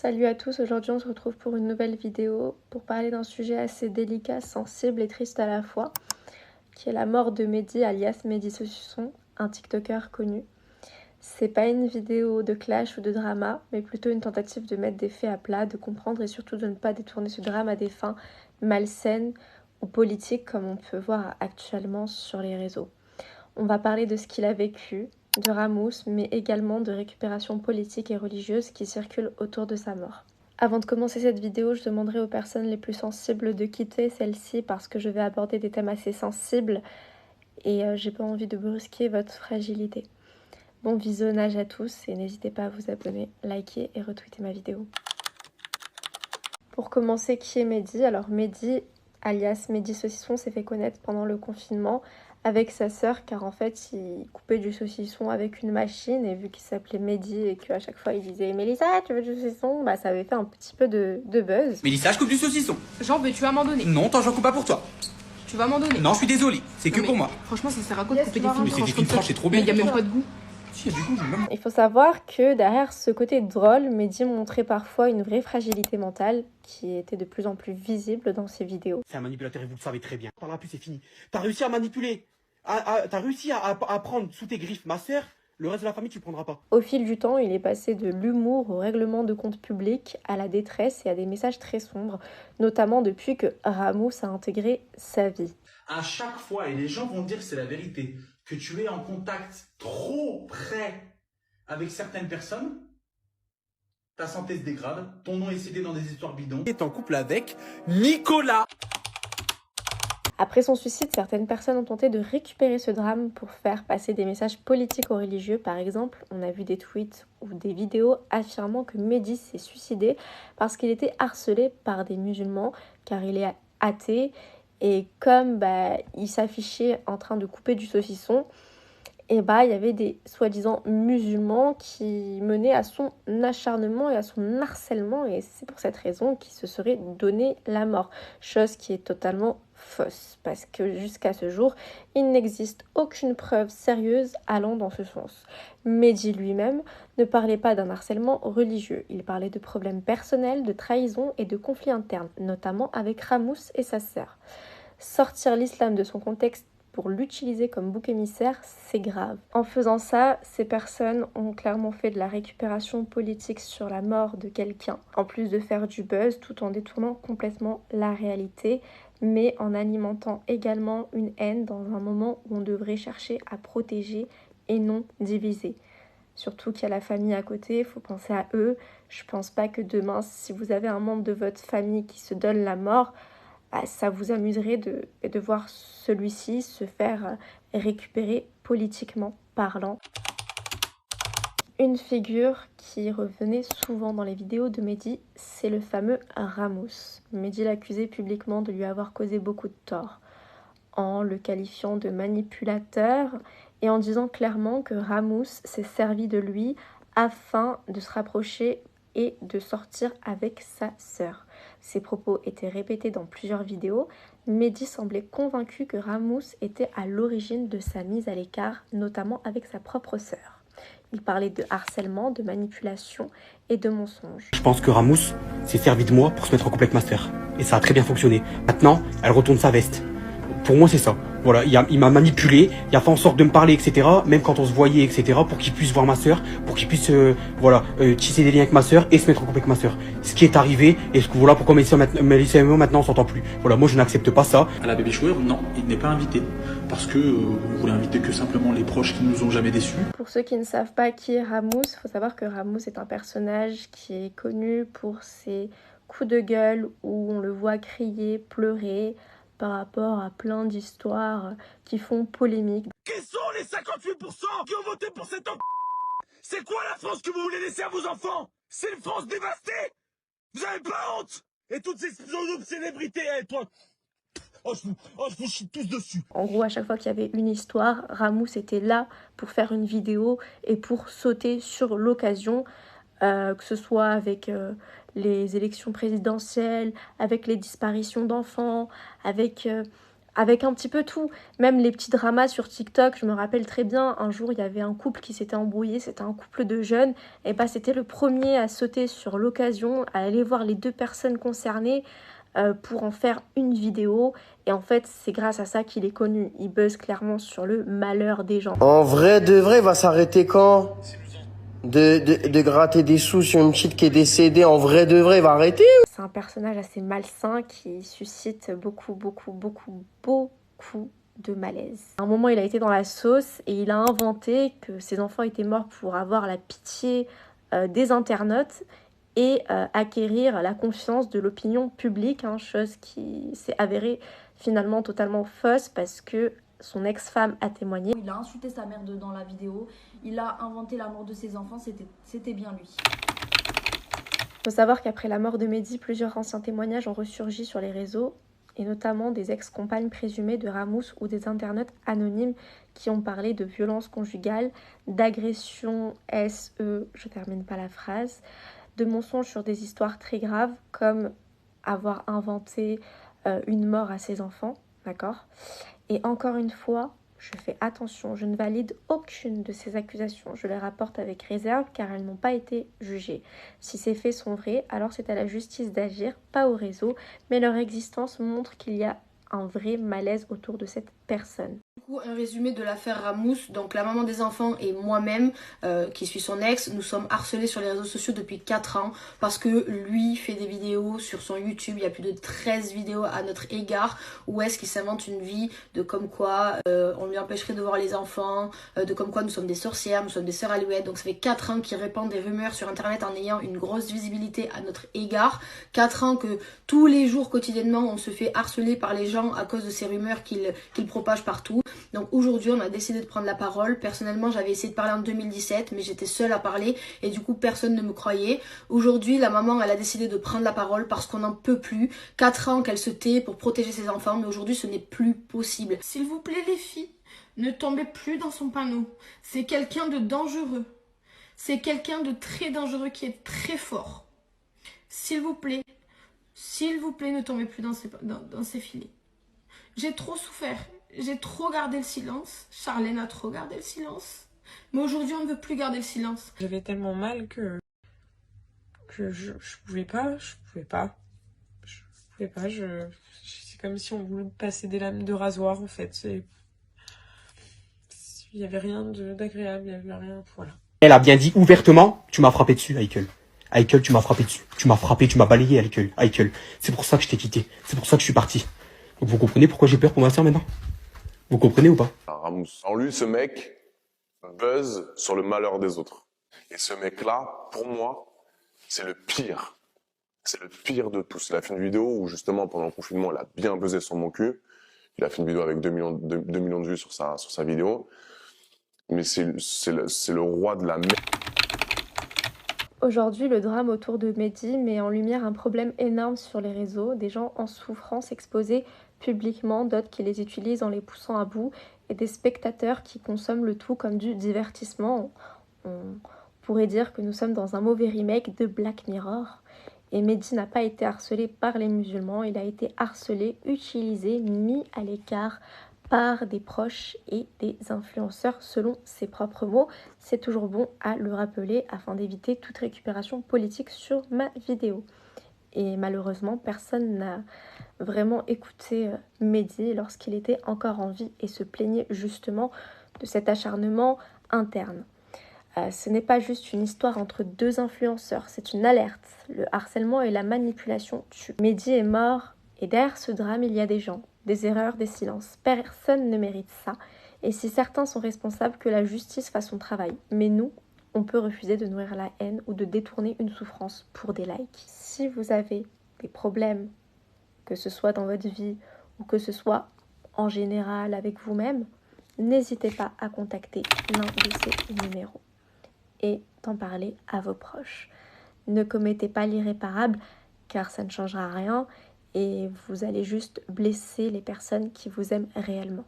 Salut à tous, aujourd'hui on se retrouve pour une nouvelle vidéo pour parler d'un sujet assez délicat, sensible et triste à la fois, qui est la mort de Mehdi alias Mehdi Saucisson, un TikToker connu. C'est pas une vidéo de clash ou de drama, mais plutôt une tentative de mettre des faits à plat, de comprendre et surtout de ne pas détourner ce drame à des fins malsaines ou politiques comme on peut voir actuellement sur les réseaux. On va parler de ce qu'il a vécu, de Ramous, mais également de récupération politique et religieuse qui circulent autour de sa mort. Avant de commencer cette vidéo, je demanderai aux personnes les plus sensibles de quitter celle-ci parce que je vais aborder des thèmes assez sensibles et j'ai pas envie de brusquer votre fragilité. Bon visionnage à tous et n'hésitez pas à vous abonner, liker et retweeter ma vidéo. Pour commencer, qui est Mehdi? Alors Mehdi, alias Mehdi Saucisson, s'est fait connaître pendant le confinement avec sa sœur car en fait il coupait du saucisson avec une machine et vu qu'il s'appelait Mehdi et qu'à chaque fois il disait Mélissa tu veux du saucisson, bah ça avait fait un petit peu de buzz. Mélissa, je coupe du saucisson. Jean, mais tu vas m'en donner. Non, tant j'en coupe pas pour toi. Tu vas m'en donner. Non, je suis désolé, c'est que mais pour moi. Franchement, ça sert à quoi de couper des fines Mais c'est tranches des fines comme ça? tranches, c'est trop bien. Mais y a même pas de goût. Si, y a du goût, même. Il faut savoir que derrière ce côté drôle, Mehdi montrait parfois une vraie fragilité mentale qui était de plus en plus visible dans ses vidéos. C'est un manipulateur et vous le savez très bien. Par là plus c'est fini. T'as réussi à manipuler. T'as réussi à prendre sous tes griffes ma sœur. Le reste de la famille, tu le prendras pas. Au fil du temps, il est passé de l'humour au règlement de compte public, à la détresse et à des messages très sombres, notamment depuis que Ramous a intégré sa vie. À chaque fois, et les gens vont dire que c'est la vérité, que tu es en contact trop près avec certaines personnes, ta santé se dégrade, ton nom est cité dans des histoires bidons. Et en couple avec Nicolas. Après son suicide, certaines personnes ont tenté de récupérer ce drame pour faire passer des messages politiques ou religieux. Par exemple, on a vu des tweets ou des vidéos affirmant que Mehdi s'est suicidé parce qu'il était harcelé par des musulmans car il est athée et comme il s'affichait en train de couper du saucisson, et il y avait des soi-disant musulmans qui menaient à son acharnement et à son harcèlement et c'est pour cette raison qu'il se serait donné la mort. Chose qui est totalement fausse parce que jusqu'à ce jour, il n'existe aucune preuve sérieuse allant dans ce sens. Mehdi lui-même ne parlait pas d'un harcèlement religieux, il parlait de problèmes personnels, de trahison et de conflits internes, notamment avec Ramous et sa sœur. Sortir l'islam de son contexte pour l'utiliser comme bouc émissaire, c'est grave. En faisant ça, ces personnes ont clairement fait de la récupération politique sur la mort de quelqu'un, en plus de faire du buzz tout en détournant complètement la réalité, mais en alimentant également une haine dans un moment où on devrait chercher à protéger et non diviser. Surtout qu'il y a la famille à côté, il faut penser à eux. Je pense pas que demain, si vous avez un membre de votre famille qui se donne la mort, ça vous amuserait de voir celui-ci se faire récupérer politiquement parlant. Une figure qui revenait souvent dans les vidéos de Mehdi, c'est le fameux Ramous. Mehdi l'accusait publiquement de lui avoir causé beaucoup de tort, en le qualifiant de manipulateur et en disant clairement que Ramous s'est servi de lui afin de se rapprocher et de sortir avec sa sœur. Ces propos étaient répétés dans plusieurs vidéos. Mehdi semblait convaincu que Ramous était à l'origine de sa mise à l'écart, notamment avec sa propre sœur. Il parlait de harcèlement, de manipulation et de mensonges. Je pense que Ramous s'est servi de moi pour se mettre en couple avec ma sœur. Et ça a très bien fonctionné. Maintenant, elle retourne sa veste. Pour moi, c'est ça. Voilà, il m'a manipulé, il a fait en sorte de me parler, etc. Même quand on se voyait, etc. Pour qu'il puisse voir ma sœur, pour qu'il puisse, tisser des liens avec ma sœur et se mettre en couple avec ma sœur. Ce qui est arrivé, et voilà pourquoi Mélissa et moi maintenant on s'entend plus. Voilà, moi je n'accepte pas ça. À la baby shower, non, il n'est pas invité. Parce que on voulait inviter que simplement les proches qui nous ont jamais déçus. Pour ceux qui ne savent pas qui est Ramous, il faut savoir que Ramous est un personnage qui est connu pour ses coups de gueule où on le voit crier, pleurer, par rapport à plein d'histoires qui font polémique. Qui sont les 58% qui ont voté pour cet homme? C'est quoi la France que vous voulez laisser à vos enfants? C'est une France dévastée? Vous avez pas honte? Et toutes ces pseudo-célébrités, toi... je vous chie tous dessus. En gros, à chaque fois qu'il y avait une histoire, Ramous était là pour faire une vidéo et pour sauter sur l'occasion, que ce soit avec les élections présidentielles, avec les disparitions d'enfants, avec avec un petit peu tout, même les petits dramas sur TikTok. Je me rappelle très bien, un jour il y avait un couple qui s'était embrouillé, c'était un couple de jeunes, et bah c'était le premier à sauter sur l'occasion, à aller voir les deux personnes concernées pour en faire une vidéo, et en fait c'est grâce à ça qu'il est connu. Il buzz clairement sur le malheur des gens. En vrai de vrai, il va s'arrêter quand de gratter des sous sur une petite qui est décédée, en vrai de vrai, il va arrêter. C'est un personnage assez malsain qui suscite beaucoup de malaise. À un moment, il a été dans la sauce et il a inventé que ses enfants étaient morts pour avoir la pitié des internautes et acquérir la confiance de l'opinion publique, hein, chose qui s'est avérée finalement totalement fausse parce que son ex-femme a témoigné. Il a insulté sa mère dans la vidéo, il a inventé la mort de ses enfants, c'était bien lui. Il faut savoir qu'après la mort de Mehdi, plusieurs anciens témoignages ont ressurgi sur les réseaux, et notamment des ex-compagnes présumées de Ramous ou des internautes anonymes qui ont parlé de violences conjugales, d'agressions je termine pas la phrase, de mensonges sur des histoires très graves comme avoir inventé une mort à ses enfants, d'accord ? Et encore une fois, je fais attention, je ne valide aucune de ces accusations. Je les rapporte avec réserve car elles n'ont pas été jugées. Si ces faits sont vrais, alors c'est à la justice d'agir, pas au réseau, mais leur existence montre qu'il y a un vrai malaise autour de cette personne. Du coup, un résumé de l'affaire Ramous. Donc la maman des enfants et moi-même, qui suis son ex, nous sommes harcelés sur les réseaux sociaux depuis 4 ans parce que lui fait des vidéos sur son YouTube. Il y a plus de 13 vidéos à notre égard où est-ce qu'il s'invente une vie de comme quoi on lui empêcherait de voir les enfants, de comme quoi nous sommes des sorcières, nous sommes des sœurs alouettes. Donc ça fait 4 ans qu'il répand des rumeurs sur internet en ayant une grosse visibilité à notre égard. 4 ans que tous les jours quotidiennement on se fait harceler par les gens à cause de ces rumeurs qu'il propage partout. Donc aujourd'hui on a décidé de prendre la parole. Personnellement j'avais essayé de parler en 2017 mais j'étais seule à parler et du coup personne ne me croyait. Aujourd'hui la maman elle a décidé de prendre la parole parce qu'on n'en peut plus. 4 ans qu'elle se tait pour protéger ses enfants mais aujourd'hui ce n'est plus possible. S'il vous plaît les filles, ne tombez plus dans son panneau. C'est quelqu'un de dangereux. C'est quelqu'un de très dangereux qui est très fort. S'il vous plaît, ne tombez plus dans ses filets. J'ai trop souffert, j'ai trop gardé le silence. Charlène a trop gardé le silence. Mais aujourd'hui, on ne veut plus garder le silence. J'avais tellement mal que je pouvais pas. C'est comme si on voulait passer des lames de rasoir, en fait. Il y avait rien d'agréable, il y avait rien, voilà. Elle a bien dit ouvertement, tu m'as frappé dessus, Aïkel. Aïkel, tu m'as frappé dessus. Tu m'as frappé, tu m'as balayé, Aïkel. C'est pour ça que je t'ai quitté. C'est pour ça que je suis parti. Donc vous comprenez pourquoi j'ai peur pour ma sœur maintenant? Vous comprenez ou pas? Ramous. En lui, ce mec buzz sur le malheur des autres. Et ce mec-là, pour moi, c'est le pire. C'est le pire de tous. Il a fait une vidéo où, justement, pendant le confinement, il a bien buzzé sur mon cul. Il a fait une vidéo avec 2 millions de vues sur sa vidéo. Mais c'est le roi de la merde. Aujourd'hui, le drame autour de Mehdi met en lumière un problème énorme sur les réseaux, des gens en souffrance exposés publiquement, d'autres qui les utilisent en les poussant à bout, et des spectateurs qui consomment le tout comme du divertissement. On pourrait dire que nous sommes dans un mauvais remake de Black Mirror. Et Mehdi n'a pas été harcelé par les musulmans, il a été harcelé, utilisé, mis à l'écart par des proches et des influenceurs selon ses propres mots. C'est toujours bon à le rappeler afin d'éviter toute récupération politique sur ma vidéo. Et malheureusement, personne n'a vraiment écouté Mehdi lorsqu'il était encore en vie et se plaignait justement de cet acharnement interne. Ce n'est pas juste une histoire entre 2 influenceurs, c'est une alerte. Le harcèlement et la manipulation tuent. Mehdi est mort et derrière ce drame, il y a des gens, des erreurs, des silences. Personne ne mérite ça. Et si certains sont responsables, que la justice fasse son travail. Mais nous, on peut refuser de nourrir la haine ou de détourner une souffrance pour des likes. Si vous avez des problèmes, que ce soit dans votre vie ou que ce soit en général avec vous-même, n'hésitez pas à contacter l'un de ces numéros et d'en parler à vos proches. Ne commettez pas l'irréparable car ça ne changera rien et vous allez juste blesser les personnes qui vous aiment réellement.